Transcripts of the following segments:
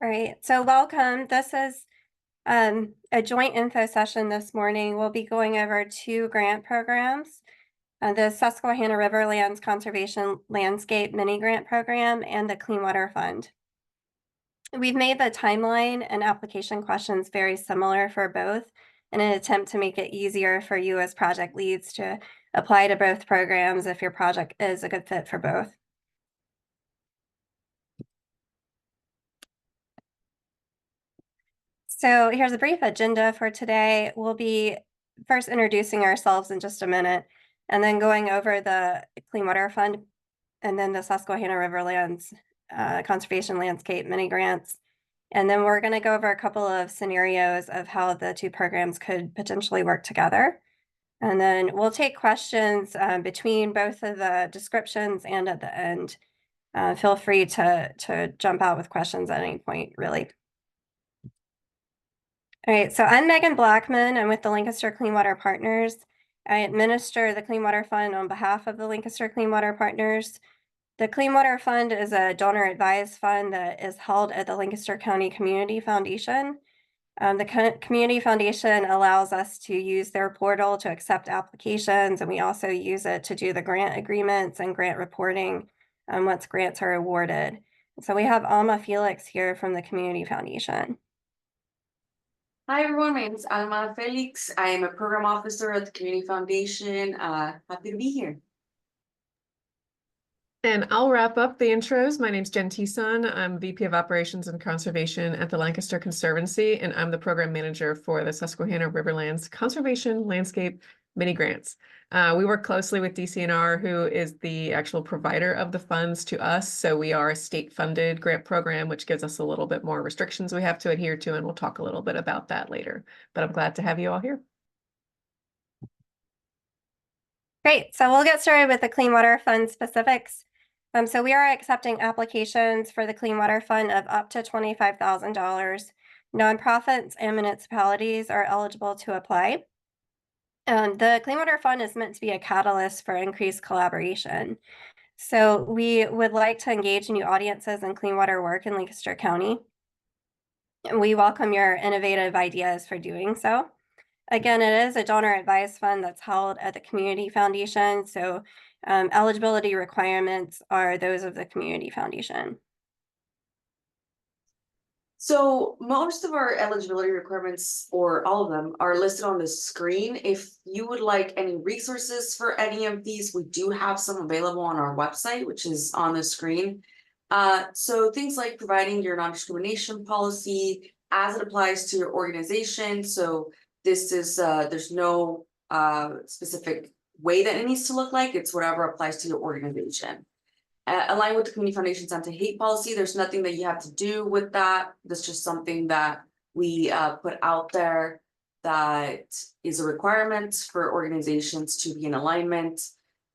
All right, so welcome. This is a joint info session this morning. We'll be going over two grant programs, the Susquehanna Riverlands Conservation Landscape Mini Grant Program and the Clean Water Fund. We've made the timeline and application questions very similar for both in an attempt to make it easier for you as project leads to apply to both programs if your project is a good fit for both. So here's a brief agenda for today. We'll be first introducing ourselves in just a minute, and then going over the Clean Water Fund, and then the Susquehanna Riverlands Conservation Landscape mini grants. And then we're going to go over a couple of scenarios of how the two programs could potentially work together. And then we'll take questions between both of the descriptions and at the end. Feel free to jump out with questions at any point, really. All right, so I'm Megan Blackman. I'm with the Lancaster Clean Water Partners. I administer the Clean Water Fund on behalf of the Lancaster Clean Water Partners. The Clean Water Fund is a donor-advised fund that is held at the Lancaster County Community Foundation. The Community Foundation allows us to use their portal to accept applications, and we also use it to do the grant agreements and grant reporting once grants are awarded. So we have Alma Felix here from the Community Foundation. Hi everyone, my name is Alma Felix. I am a program officer at the Community Foundation. Happy to be here. And I'll wrap up the intros. My name's Jen Tison. I'm VP of Operations and Conservation at the Lancaster Conservancy, and I'm the program manager for the Susquehanna Riverlands Conservation Landscape Mini Grants. We work closely with DCNR, who is the actual provider of the funds to us. So we are a state-funded grant program, which gives us a little bit more restrictions we have to adhere to, and we'll talk a little bit about that later. But I'm glad to have you all here. Great, so we'll get started with the Clean Water Fund specifics. So we are accepting applications for the Clean Water Fund of up to $25,000. Nonprofits and municipalities are eligible to apply. The Clean Water Fund is meant to be a catalyst for increased collaboration. So we would like to engage new audiences in clean water work in Lancaster County. And we welcome your innovative ideas for doing so. Again, it is a donor advised fund that's held at the Community Foundation. So eligibility requirements are those of the Community Foundation. So most of our eligibility requirements, or all of them, are listed on the screen. If you would like any resources for any of these, we do have some available on our website, which is on the screen. So things like providing your non-discrimination policy as it applies to your organization. So this is, there's no specific way that it needs to look like. It's whatever applies to your organization. Align with the Community Foundation's anti-hate policy. There's nothing that you have to do with that. That's just something that we put out there that is a requirement for organizations to be in alignment.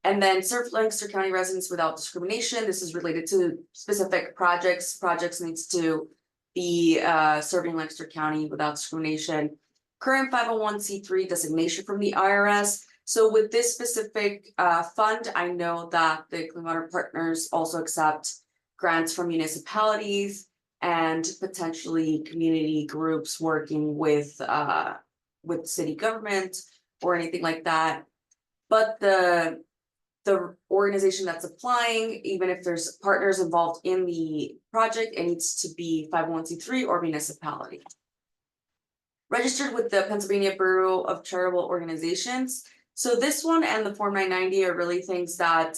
And then serve Lancaster County residents without discrimination. This is related to specific projects. Projects needs to be serving Lancaster County without discrimination. Current 501c3 designation from the IRS. So with this specific fund, I know that the Clean Water Partners also accept grants from municipalities and potentially community groups working with city government or anything like that. But the organization that's applying, even if there's partners involved in the project, it needs to be 501c3 or municipality. Registered with the Pennsylvania Bureau of Charitable Organizations. So this one and the Form 990 are really things that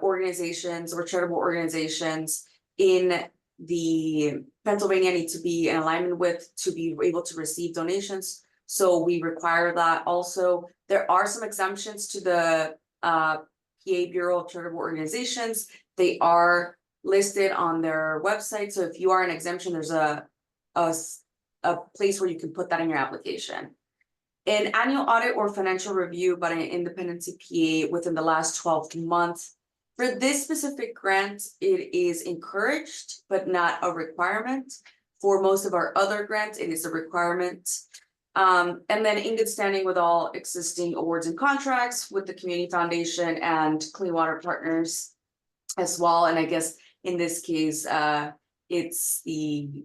organizations or charitable organizations in the Pennsylvania need to be in alignment with to be able to receive donations. So we require that. Also, there are some exemptions to the PA Bureau of Charitable Organizations. They are listed on their website. So if you are an exemption, there's a place where you can put that in your application. An annual audit or financial review by an independent CPA within the last 12 months. For this specific grant, it is encouraged, but not a requirement. For most of our other grants, it is a requirement. And then in good standing with all existing awards and contracts with the Community Foundation and Clean Water Partners as well. And I guess in this case, it's the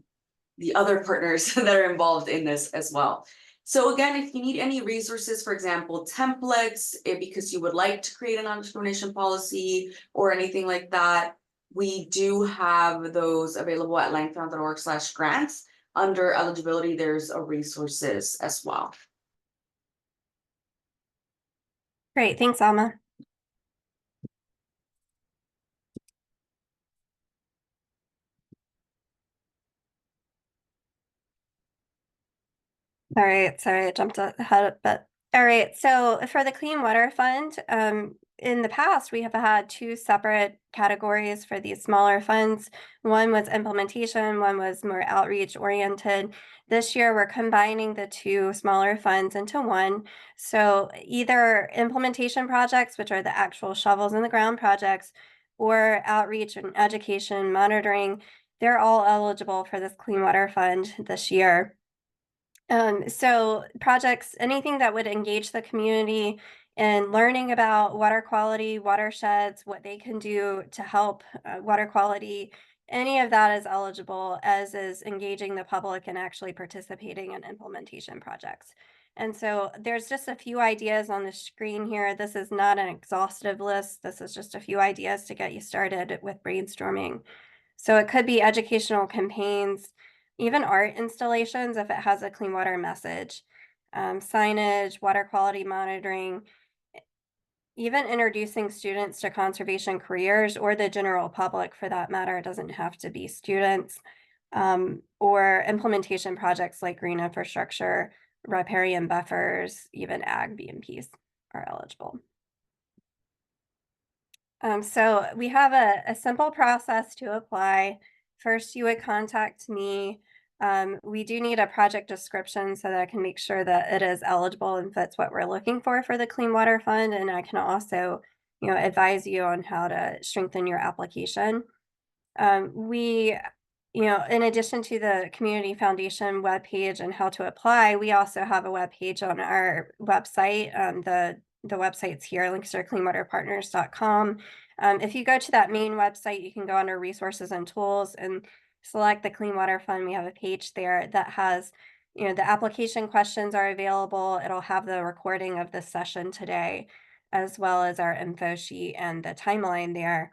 the other partners that are involved in this as well. So again, if you need any resources, for example, templates, because you would like to create a non-discrimination policy or anything like that, we do have those available at langfound.org/grants. Under eligibility, there's a resources as well. Great, thanks, Alma. All right, sorry, I jumped ahead a bit. All right, so for the Clean Water Fund, in the past, we have had two separate categories for these smaller funds. One was implementation, one was more outreach oriented. This year, we're combining the two smaller funds into one. So either implementation projects, which are the actual shovels in the ground projects, or outreach and education monitoring, they're all eligible for this Clean Water Fund this year. So projects, anything that would engage the community in learning about water quality, watersheds, what they can do to help water quality, any of that is eligible, as is engaging the public and actually participating in implementation projects. And so there's just a few ideas on the screen here. This is not an exhaustive list. This is just a few ideas to get you started with brainstorming. So it could be educational campaigns, even art installations if it has a clean water message, signage, water quality monitoring, even introducing students to conservation careers, or the general public for that matter. It doesn't have to be students, or implementation projects like green infrastructure, riparian buffers, even ag BMPs are eligible. So we have a simple process to apply. First, you would contact me. We do need a project description so that I can make sure that it is eligible and fits what we're looking for the Clean Water Fund. And I can also, advise you on how to strengthen your application. In addition to the Community Foundation webpage and how to apply, we also have a webpage on our website. The website's here, lancastercleanwaterpartners.com. If you go to that main website, you can go under resources and tools and select the Clean Water Fund. We have a page there that has, the application questions are available. It'll have the recording of this session today, as well as our info sheet and the timeline there.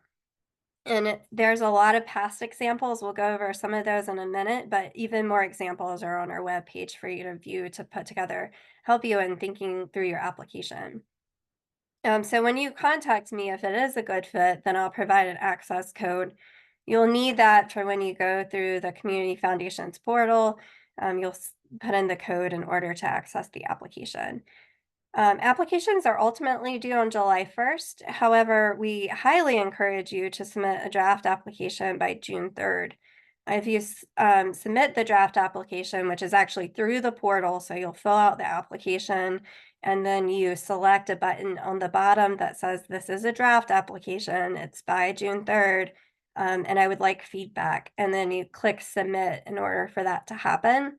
And there's a lot of past examples. We'll go over some of those in a minute, but even more examples are on our webpage for you to view, to put together, help you in thinking through your application. So when you contact me, if it is a good fit, then I'll provide an access code. You'll need that for when you go through the Community Foundation's portal. You'll put in the code in order to access the application. Applications are ultimately due on July 1st. However, we highly encourage you to submit a draft application by June 3rd. If you submit the draft application, which is actually through the portal, so you'll fill out the application and then you select a button on the bottom that says this is a draft application, it's by June 3rd, and I would like feedback. And then you click submit in order for that to happen.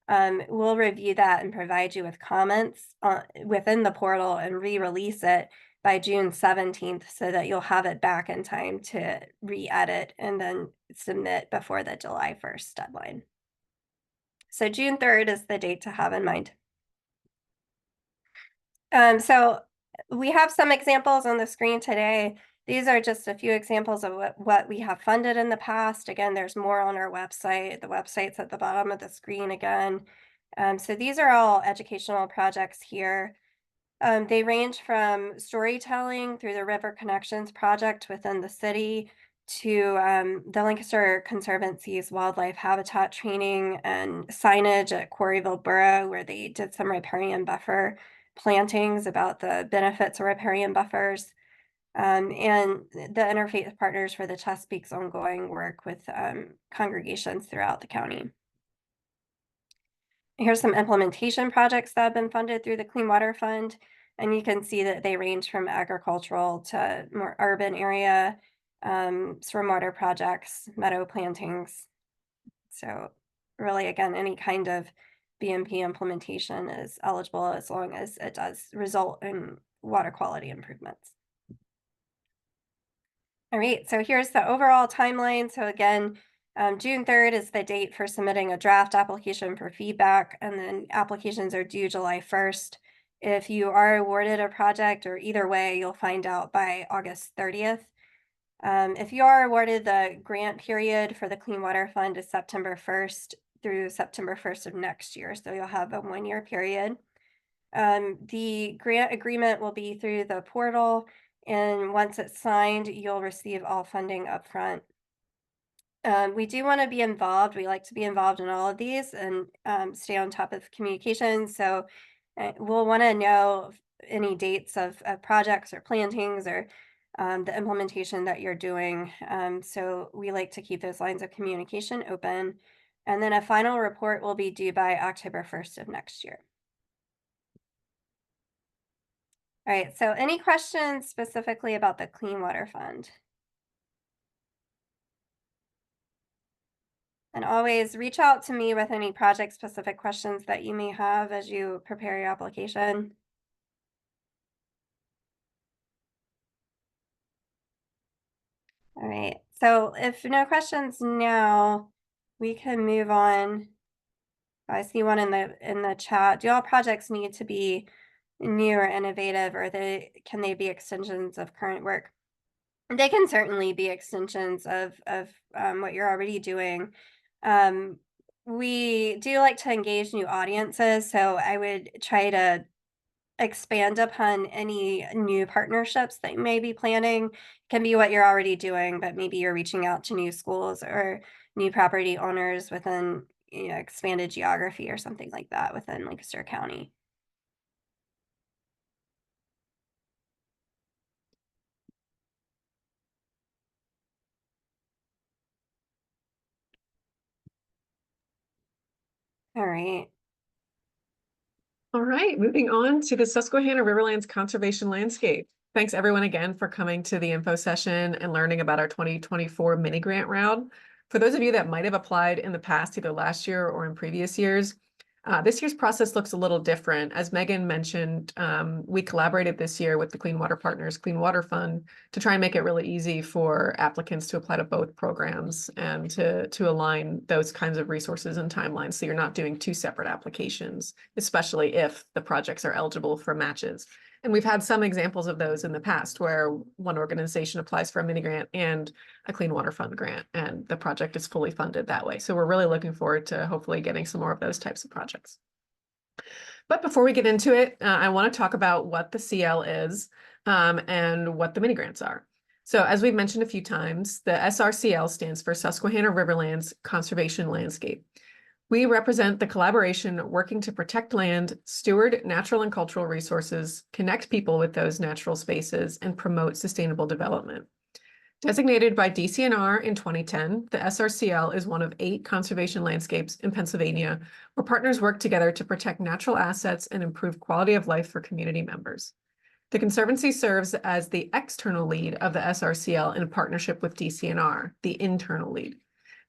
We'll review that and provide you with comments within the portal and re-release it by June 17th so that you'll have it back in time to re-edit and then submit before the July 1st deadline. So June 3rd is the date to have in mind. So we have some examples on the screen today. These are just a few examples of what we have funded in the past. Again, there's more on our website. The website's at the bottom of the screen again. So these are all educational projects here. They range from storytelling through the River Connections project within the city to the Lancaster Conservancy's wildlife habitat training and signage at Quarryville Borough, where they did some riparian buffer plantings about the benefits of riparian buffers, and the interfaith partners for the Chesapeake's ongoing work with congregations throughout the county. Here's some implementation projects that have been funded through the Clean Water Fund, and you can see that they range from agricultural to more urban area, stormwater projects, meadow plantings. So really, again, any kind of BMP implementation is eligible as long as it does result in water quality improvements. All right, so here's the overall timeline. So again, June 3rd is the date for submitting a draft application for feedback, and then applications are due July 1st. If you are awarded a project, or either way, you'll find out by August 30th. If you are awarded, the grant period for the Clean Water Fund is September 1st through September 1st of next year, so you'll have a 1-year period. The grant agreement will be through the portal, and once it's signed, you'll receive all funding upfront. We do want to be involved. We like to be involved in all of these and stay on top of communications. So we'll want to know any dates of projects or plantings or the implementation that you're doing. So we like to keep those lines of communication open. And then a final report will be due by October 1st of next year. All right, so any questions specifically about the Clean Water Fund? And always reach out to me with any project-specific questions that you may have as you prepare your application. All right, so if no questions now, we can move on. I see one in the chat. Do all projects need to be new or innovative, or can they be extensions of current work? They can certainly be extensions of what you're already doing. We do like to engage new audiences, so I would try to expand upon any new partnerships that you may be planning. Can be what you're already doing, but maybe you're reaching out to new schools or new property owners within, expanded geography or something like that within Lancaster County. All right. All right, moving on to the Susquehanna Riverlands Conservation Landscape. Thanks everyone again for coming to the info session and learning about our 2024 mini grant round. For those of you that might have applied in the past, either last year or in previous years, this year's process looks a little different. As Megan mentioned, we collaborated this year with the Clean Water Partners Clean Water Fund to try and make it really easy for applicants to apply to both programs and to align those kinds of resources and timelines, so you're not doing two separate applications, especially if the projects are eligible for matches. And we've had some examples of those in the past where one organization applies for a mini grant and a Clean Water Fund grant, and the project is fully funded that way. So we're really looking forward to hopefully getting some more of those types of projects. But before we get into it, I want to talk about what the CL is and what the mini grants are. So as we've mentioned a few times, the SRCL stands for Susquehanna Riverlands Conservation Landscape. We represent the collaboration working to protect land, steward natural and cultural resources, connect people with those natural spaces, and promote sustainable development. Designated by DCNR in 2010, the SRCL is one of 8 conservation landscapes in Pennsylvania where partners work together to protect natural assets and improve quality of life for community members. The Conservancy serves as the external lead of the SRCL in partnership with DCNR, the internal lead.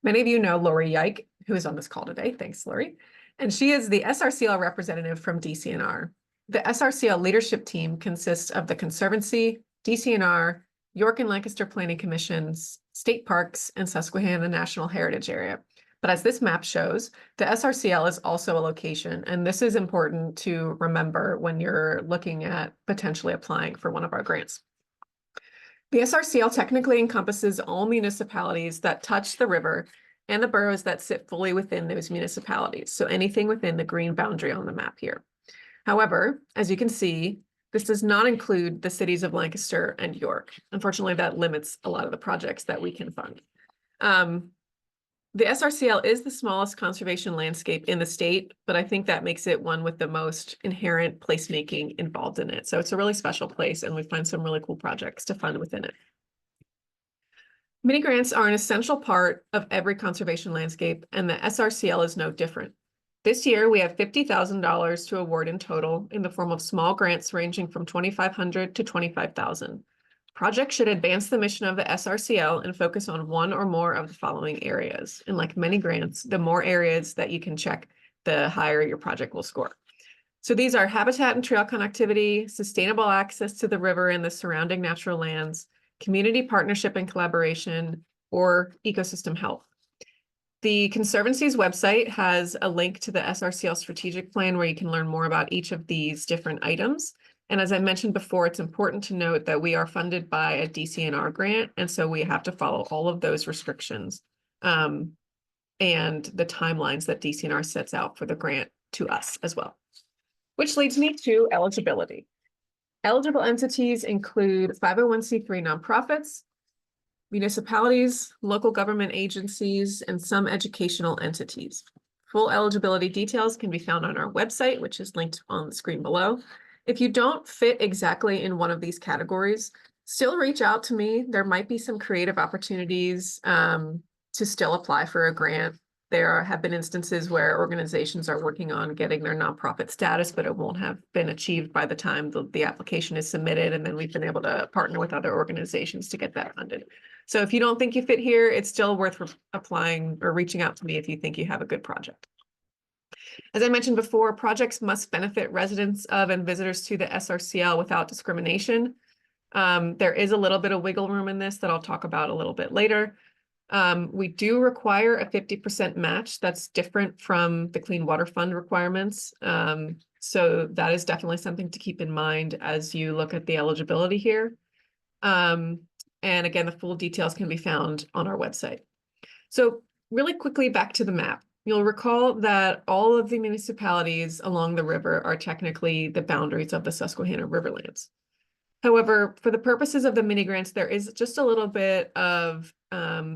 Many of you know Lori Yike, who is on this call today. Thanks, Lori. And she is the SRCL representative from DCNR. The SRCL leadership team consists of the Conservancy, DCNR, York and Lancaster Planning Commissions, state parks, and Susquehanna National Heritage Area. But as this map shows, the SRCL is also a location, and this is important to remember when you're looking at potentially applying for one of our grants. The SRCL technically encompasses all municipalities that touch the river and the boroughs that sit fully within those municipalities, so anything within the green boundary on the map here. However, as you can see, this does not include the cities of Lancaster and York. Unfortunately, that limits a lot of the projects that we can fund. The SRCL is the smallest conservation landscape in the state, but I think that makes it one with the most inherent placemaking involved in it. So it's a really special place, and we find some really cool projects to fund within it. Mini grants are an essential part of every conservation landscape, and the SRCL is no different. This year, we have $50,000 to award in total in the form of small grants ranging from $2,500 to $25,000. Projects should advance the mission of the SRCL and focus on one or more of the following areas. And like many grants, the more areas that you can check, the higher your project will score. So these are habitat and trail connectivity, sustainable access to the river and the surrounding natural lands, community partnership and collaboration, or ecosystem health. The Conservancy's website has a link to the SRCL strategic plan where you can learn more about each of these different items. And as I mentioned before, it's important to note that we are funded by a DCNR grant, and so we have to follow all of those restrictions and the timelines that DCNR sets out for the grant to us as well. Which leads me to eligibility. Eligible entities include 501c3 nonprofits, municipalities, local government agencies, and some educational entities. Full eligibility details can be found on our website, which is linked on the screen below. If you don't fit exactly in one of these categories, still reach out to me. There might be some creative opportunities to still apply for a grant. There have been instances where organizations are working on getting their nonprofit status, but it won't have been achieved by the time the application is submitted. And then we've been able to partner with other organizations to get that funded. So if you don't think you fit here, it's still worth applying or reaching out to me if you think you have a good project. As I mentioned before, projects must benefit residents of and visitors to the SRCL without discrimination. There is a little bit of wiggle room in this that I'll talk about a little bit later. We do require a 50% match. That's different from the Clean Water Fund requirements. So that is definitely something to keep in mind as you look at the eligibility here. And again, the full details can be found on our website. So really quickly back to the map. You'll recall that all of the municipalities along the river are technically the boundaries of the Susquehanna Riverlands. However, for the purposes of the mini grants, there is just a little bit of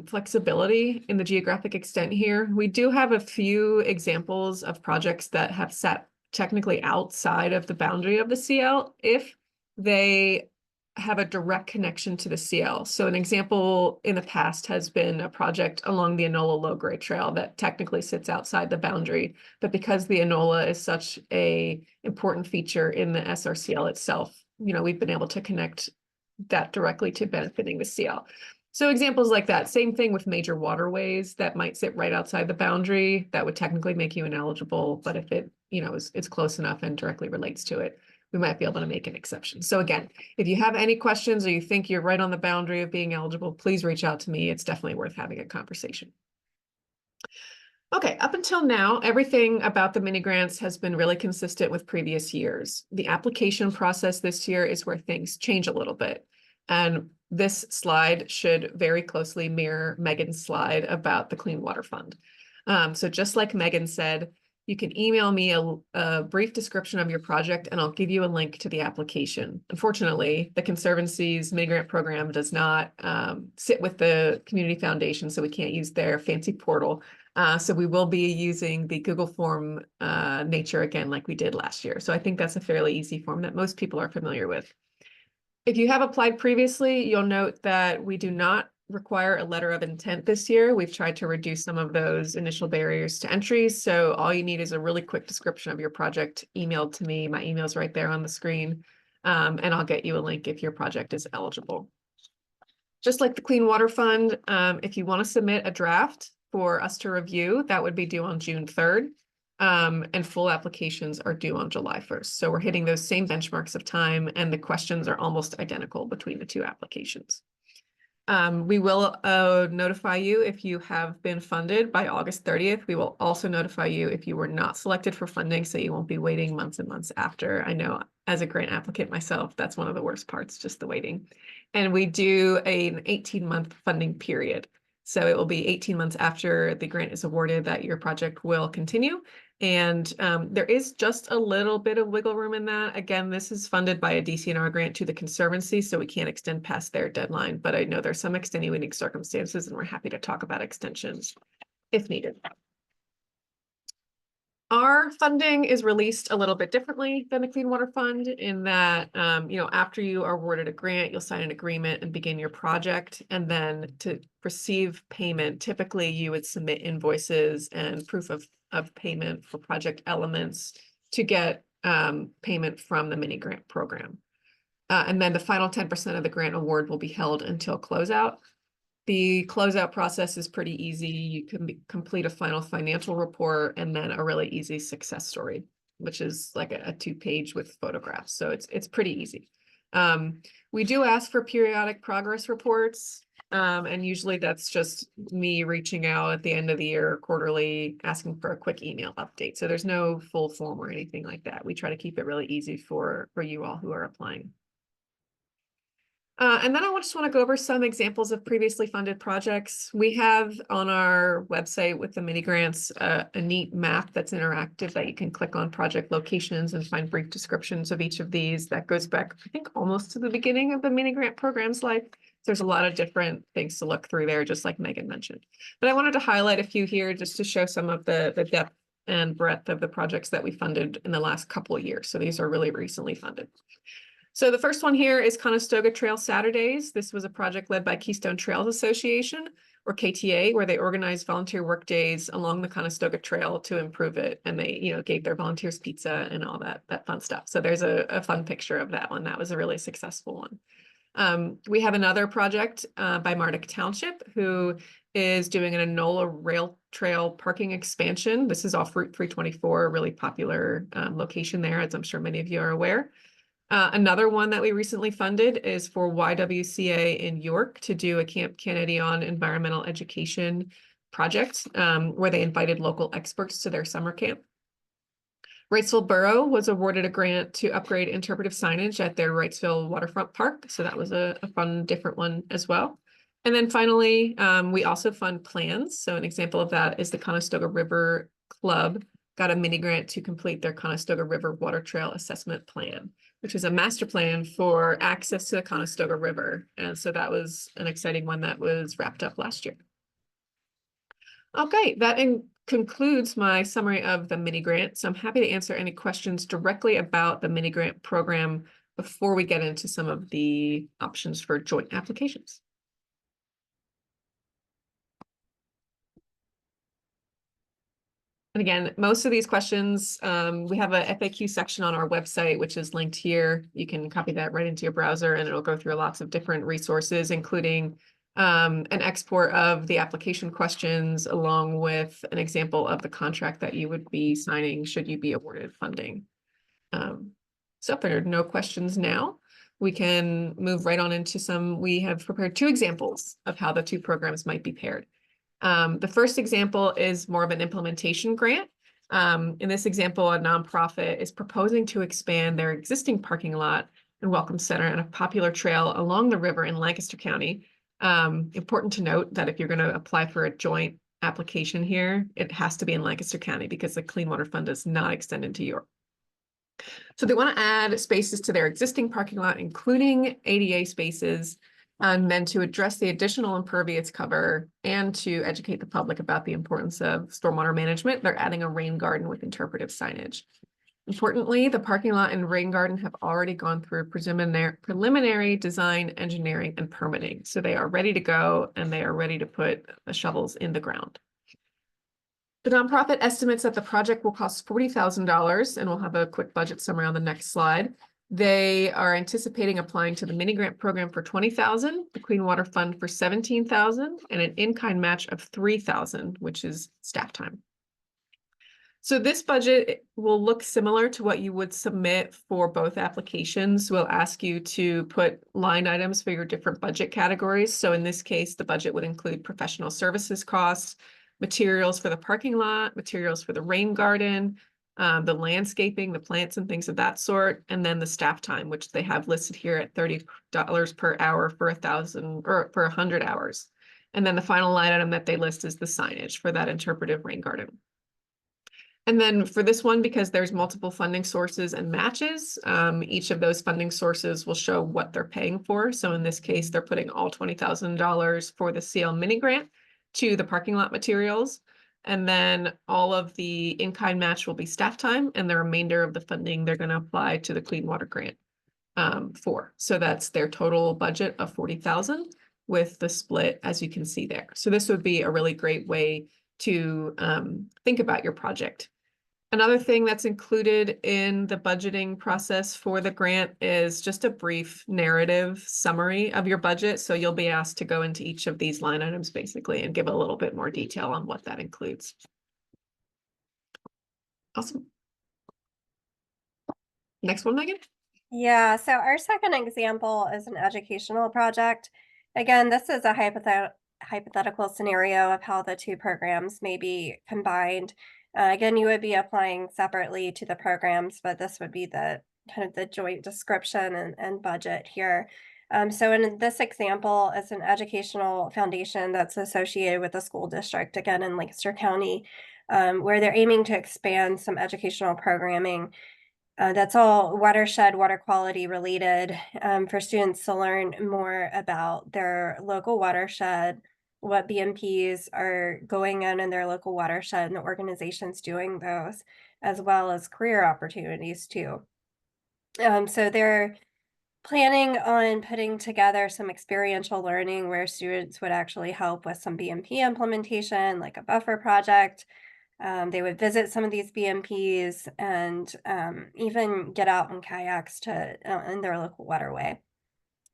flexibility in the geographic extent here. We do have a few examples of projects that have sat technically outside of the boundary of the CL if they have a direct connection to the CL. So an example in the past has been a project along the Enola Low Grade Trail that technically sits outside the boundary, but because the Enola is such a important feature in the SRCL itself, we've been able to connect that directly to benefiting the CL. So examples like that, same thing with major waterways that might sit right outside the boundary that would technically make you ineligible, but if it, it's close enough and directly relates to it, we might be able to make an exception. So again, if you have any questions or you think you're right on the boundary of being eligible, please reach out to me. It's definitely worth having a conversation. Okay, up until now, everything about the mini grants has been really consistent with previous years. The application process this year is where things change a little bit. And this slide should very closely mirror Megan's slide about the Clean Water Fund. So just like Megan said, you can email me a brief description of your project and I'll give you a link to the application. Unfortunately, the Conservancy's mini grant program does not sit with the Community Foundation, so we can't use their fancy portal. So we will be using the Google form nature again, like we did last year. So I think that's a fairly easy form that most people are familiar with. If you have applied previously, you'll note that we do not require a letter of intent this year. We've tried to reduce some of those initial barriers to entry. So all you need is a really quick description of your project emailed to me. My email's right there on the screen, and I'll get you a link if your project is eligible. Just like the Clean Water Fund, if you want to submit a draft for us to review, that would be due on June 3rd. And full applications are due on July 1st. So we're hitting those same benchmarks of time and the questions are almost identical between the two applications. We will notify you if you have been funded by August 30th. We will also notify you if you were not selected for funding, so you won't be waiting months and months after. I know as a grant applicant myself, that's one of the worst parts, just the waiting. And we do an 18-month funding period. So it will be 18 months after the grant is awarded that your project will continue. And there is just a little bit of wiggle room in that. Again, this is funded by a DCNR grant to the Conservancy, so we can't extend past their deadline. But I know there's some extenuating circumstances, and we're happy to talk about extensions if needed. Our funding is released a little bit differently than the Clean Water Fund in that, after you are awarded a grant, you'll sign an agreement and begin your project. And then to receive payment, typically you would submit invoices and proof of payment for project elements to get payment from the mini grant program. And then the final 10% of the grant award will be held until closeout. The closeout process is pretty easy. You can complete a final financial report and then a really easy success story, which is like a 2-page with photographs. So it's pretty easy. We do ask for periodic progress reports. And usually that's just me reaching out at the end of the year, quarterly, asking for a quick email update. So there's no full form or anything like that. We try to keep it really easy for you all who are applying. And then I just want to go over some examples of previously funded projects. We have on our website with the mini grants a neat map that's interactive that you can click on project locations and find brief descriptions of each of these. That goes back, I think, almost to the beginning of the mini grant program's life. There's a lot of different things to look through there, just like Megan mentioned. But I wanted to highlight a few here just to show some of the depth and breadth of the projects that we funded in the last couple of years. So these are really recently funded. So the first one here is Conestoga Trail Saturdays. This was a project led by Keystone Trails Association, or KTA, where they organized volunteer work days along the Conestoga Trail to improve it. And they, gave their volunteers pizza and all that fun stuff. So there's a fun picture of that one. That was a really successful one. We have another project by Mardick Township, who is doing an Enola Rail Trail parking expansion. This is off Route 324, a really popular location there, as I'm sure many of you are aware. Another one that we recently funded is for YWCA in York to do a Camp Kennedy on environmental education project where they invited local experts to their summer camp. Wrightsville Borough was awarded a grant to upgrade interpretive signage at their Wrightsville Waterfront Park. So that was a fun, different one as well. And then finally, we also fund plans. So an example of that is the Conestoga River Club got a mini grant to complete their Conestoga River Water Trail Assessment Plan, which is a master plan for access to the Conestoga River. And so that was an exciting one that was wrapped up last year. Okay, that concludes my summary of the mini grant. So I'm happy to answer any questions directly about the mini grant program before we get into some of the options for joint applications. And again, most of these questions, we have a FAQ section on our website, which is linked here. You can copy that right into your browser and it'll go through lots of different resources, including an export of the application questions, along with an example of the contract that you would be signing should you be awarded funding. So if there are no questions now, we can move right on into we have prepared 2 examples of how the 2 programs might be paired. The first example is more of an implementation grant. In this example, a nonprofit is proposing to expand their existing parking lot and welcome center and a popular trail along the river in Lancaster County. Important to note that if you're going to apply for a joint application here, it has to be in Lancaster County because the Clean Water Fund does not extend into York. So they want to add spaces to their existing parking lot, including ADA spaces, and then to address the additional impervious cover and to educate the public about the importance of stormwater management. They're adding a rain garden with interpretive signage. Importantly, the parking lot and rain garden have already gone through preliminary design, engineering, and permitting. So they are ready to go and they are ready to put the shovels in the ground. The nonprofit estimates that the project will cost $40,000, and we'll have a quick budget summary on the next slide. They are anticipating applying to the mini grant program for $20,000, the Clean Water Fund for $17,000, and an in-kind match of $3,000, which is staff time. So this budget will look similar to what you would submit for both applications. We'll ask you to put line items for your different budget categories. So in this case, the budget would include professional services costs, materials for the parking lot, materials for the rain garden, the landscaping, the plants and things of that sort, and then the staff time, which they have listed here at $30 per hour for 1,000 or for 100 hours. And then the final line item that they list is the signage for that interpretive rain garden. And then for this one, because there's multiple funding sources and matches, each of those funding sources will show what they're paying for. So in this case, they're putting all $20,000 for the CL mini grant to the parking lot materials. And then all of the in-kind match will be staff time, and the remainder of the funding they're going to apply to the Clean Water Grant for. So that's their total budget of $40,000 with the split, as you can see there. So this would be a really great way to think about your project. Another thing that's included in the budgeting process for the grant is just a brief narrative summary of your budget. So you'll be asked to go into each of these line items basically and give a little bit more detail on what that includes. Awesome. Next one, Megan. Yeah, so our second example is an educational project. Again, this is a hypothetical scenario of how the two programs may be combined. Again, you would be applying separately to the programs, but this would be the kind of the joint description and budget here. So in this example, it's an educational foundation that's associated with a school district, again, in Lancaster County, where they're aiming to expand some educational programming. That's all watershed, water quality related, for students to learn more about their local watershed, what BMPs are going on in their local watershed and the organizations doing those, as well as career opportunities too. So they're planning on putting together some experiential learning where students would actually help with some BMP implementation, like a buffer project. They would visit some of these BMPs and even get out in kayaks to in their local waterway.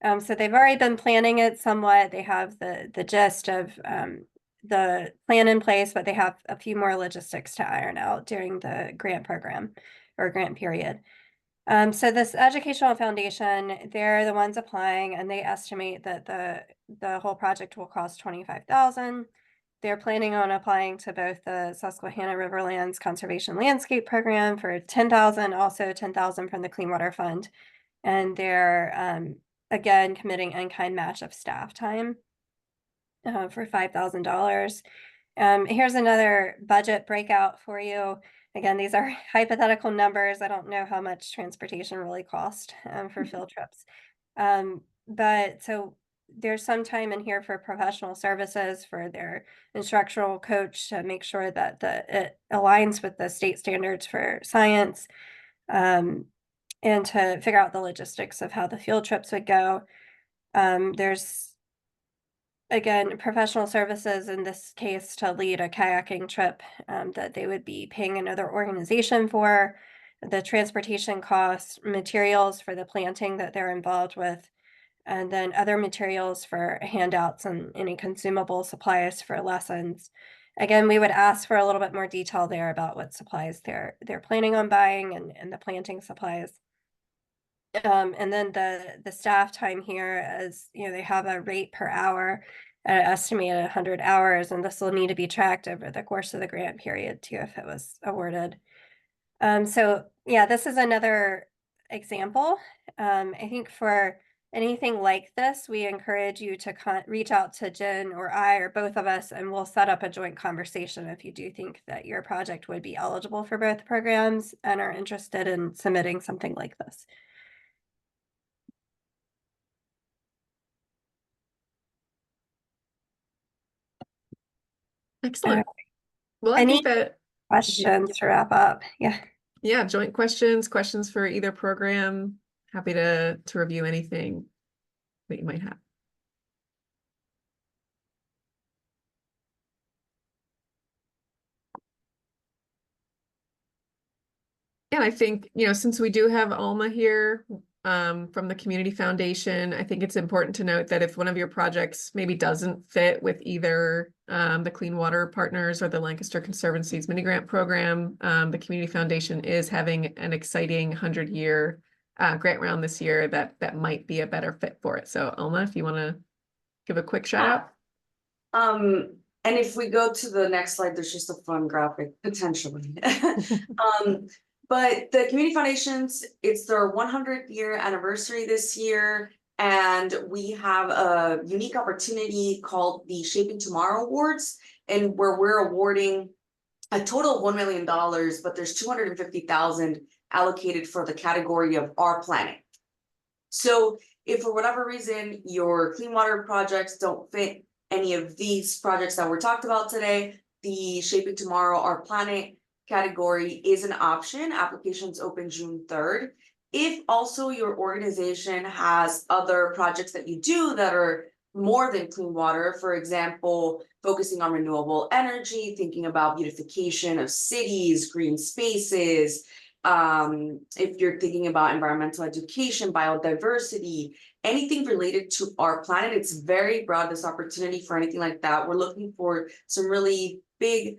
So they've already been planning it somewhat. They have the gist of the plan in place, but they have a few more logistics to iron out during the grant program or grant period. So this educational foundation, they're the ones applying, and they estimate that the whole project will cost 25,000. They're planning on applying to both the Susquehanna Riverlands Conservation Landscape Program for 10,000, also 10,000 from the Clean Water Fund, and they're again committing in-kind match of staff time for $5,000. Here's another budget breakout for you. Again, these are hypothetical numbers. I don't know how much transportation really cost for field trips. But so there's some time in here for professional services for their instructional coach to make sure that it aligns with the state standards for science, and to figure out the logistics of how the field trips would go. There's again, professional services in this case to lead a kayaking trip that they would be paying another organization for, the transportation costs, materials for the planting that they're involved with, and then other materials for handouts and any consumable supplies for lessons. Again, we would ask for a little bit more detail there about what supplies they're planning on buying and the planting supplies. And then the staff time here is, they have a rate per hour, estimated 100 hours, and this will need to be tracked over the course of the grant period too, if it was awarded. So yeah, this is another example. I think for anything like this, we encourage you to reach out to Jen or I or both of us, and we'll set up a joint conversation if you do think that your project would be eligible for both programs and are interested in submitting something like this. Excellent. Well, I Any think that, questions to wrap up? Yeah. joint questions for either program. Happy to review anything that you might have. And I think, since we do have Alma here from the Community Foundation, I think it's important to note that if one of your projects maybe doesn't fit with either the Clean Water Partners or the Lancaster Conservancy's mini grant program, the Community Foundation is having an exciting 100-year grant round this year that might be a better fit for it. So Alma, if you want to give a quick shout out. And if we go to the next slide, there's just a fun graphic potentially. But the Community Foundations, it's their 100-year anniversary this year, and we have a unique opportunity called the Shaping Tomorrow Awards, and where we're awarding a total of $1 million, but there's 250,000 allocated for the category of Our Planet. So if for whatever reason your clean water projects don't fit any of these projects that we're talked about today, the Shaping Tomorrow, Our Planet category is an option. Applications open June 3rd. If also your organization has other projects that you do that are more than clean water, for example, focusing on renewable energy, thinking about beautification of cities, green spaces, if you're thinking about environmental education, biodiversity, anything related to our planet, it's very broad, this opportunity for anything like that. We're looking for some really big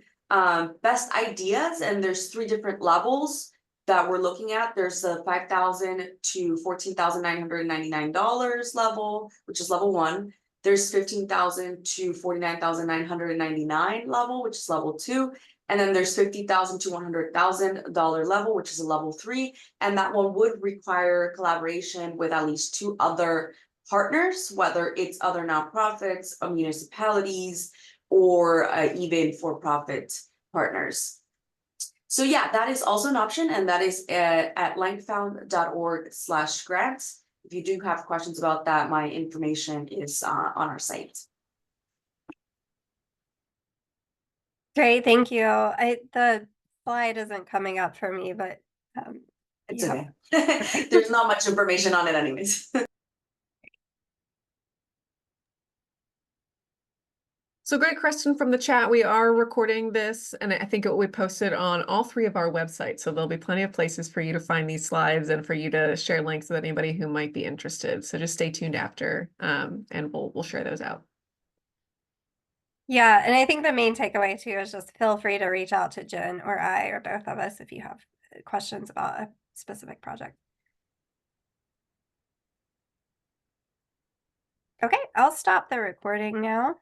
best ideas, and there's 3 different levels that we're looking at. There's the $5,000 to $14,999 level, which is level 1. There's 15,000 to 49,999 level, which is level 2. And then there's 50,000 to $100,000 level, which is a level 3. And that one would require collaboration with at least 2 other partners, whether it's other nonprofits, municipalities, or even for-profit partners. So yeah, that is also an option, and that is at langfound.org/grants. If you do have questions about that, my information is on our site. Great, thank you. The slide isn't coming up for me, but It's yeah. okay. There's not much information on it anyways. So great question from the chat. We are recording this, and I think it will be posted on all 3 of our websites. So there'll be plenty of places for you to find these slides and for you to share links with anybody who might be interested. So just stay tuned after, and we'll share those out. Yeah, and I think the main takeaway too is just feel free to reach out to Jen or I or both of us if you have questions about a specific project. Okay, I'll stop the recording now.